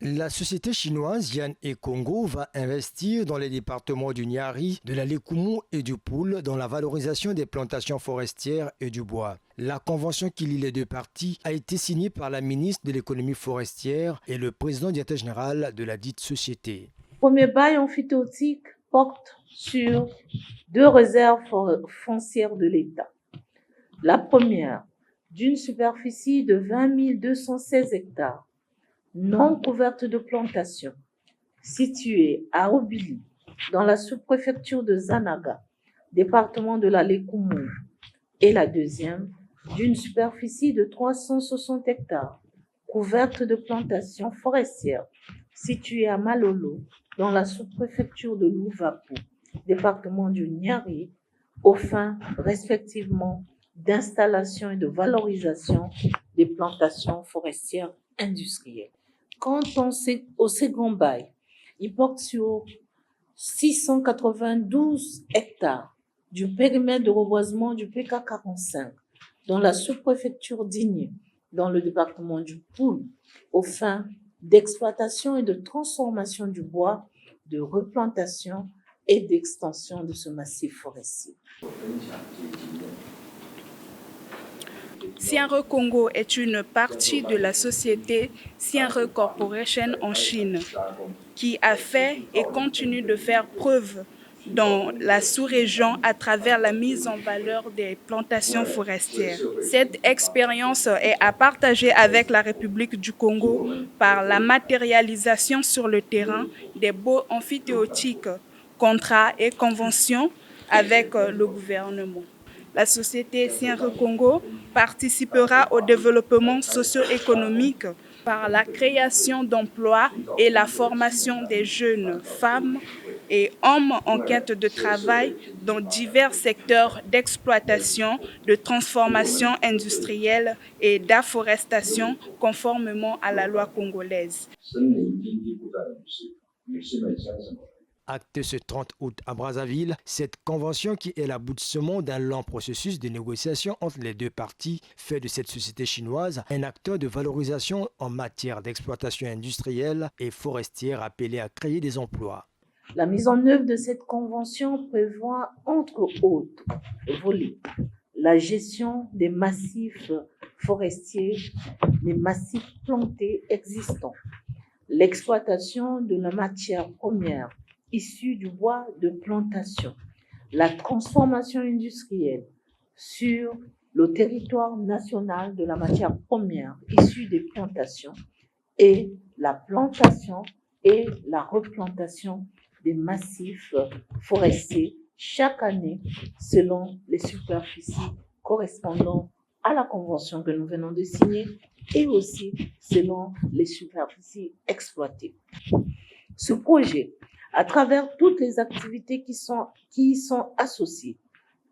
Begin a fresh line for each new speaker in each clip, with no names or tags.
La société chinoise Yan et Congo va investir dans les départements du Niari, de la Lékoumou et du Poul dans la valorisation des plantations forestières et du bois. La convention qui lie les deux parties a été signée par la ministre de l'économie forestière et le président directeur général de la dite société.
Le premier bail emphytéotique porte sur deux réserves foncières de l'État. La première, d'une superficie de 20 216 hectares, non couverte de plantations, située à Obili, dans la sous-préfecture de Zanaga, département de la Lékoumou, et la deuxième, d'une superficie de 360 hectares, couverte de plantations forestières, située à Malolo, dans la sous-préfecture de Louvapo, département du Niari, aux fins respectivement d'installation et de valorisation des plantations forestières industrielles. Quant au second bail, il porte sur 692 hectares du périmètre de reboisement du PK 45 dans la sous-préfecture d'Igné, dans le département du Poul, aux fins d'exploitation et de transformation du bois, de replantation et d'extension de ce massif forestier.
Sienre Congo est une partie de la société Sienre Corporation en Chine, qui a fait et continue de faire preuve dans la sous-région à travers la mise en valeur des plantations forestières. Cette expérience est à partager avec la République du Congo par la matérialisation sur le terrain des baux emphytéotiques, contrats et conventions avec le gouvernement. La société Sienre Congo participera au développement socio-économique par la création d'emplois et la formation des jeunes femmes et hommes en quête de travail dans divers secteurs d'exploitation, de transformation industrielle et d'afforestation conformément à la loi congolaise.
Actée ce 30 août à Brazzaville, cette convention qui est l'aboutissement d'un long processus de négociation entre les deux parties fait de cette société chinoise un acteur de valorisation en matière d'exploitation industrielle et forestière appelé à créer des emplois.
La mise en œuvre de cette convention prévoit, entre autres volets, la gestion des massifs forestiers, des massifs plantés existants, l'exploitation de la matière première issue du bois de plantation, la transformation industrielle sur le territoire national de la matière première issue des plantations et la plantation et la replantation des massifs forestiers chaque année selon les superficies correspondant à la convention que nous venons de signer et aussi selon les superficies exploitées. Ce projet, à travers toutes les activités qui y sont associées,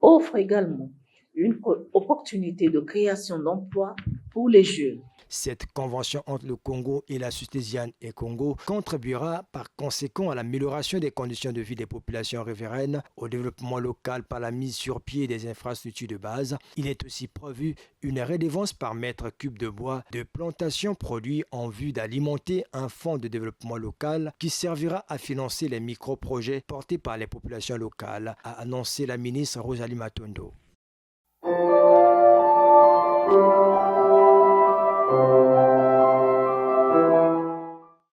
offre également une opportunité de création d'emplois pour les jeunes.
Cette convention entre le Congo et la société Yan et Congo contribuera par conséquent à l'amélioration des conditions de vie des populations riveraines, au développement local par la mise sur pied des infrastructures de base. Il est aussi prévu une redevance par mètre cube de bois de plantation produit en vue d'alimenter un fonds de développement local qui servira à financer les micro-projets portés par les populations locales, a annoncé la ministre Rosalie Matondo.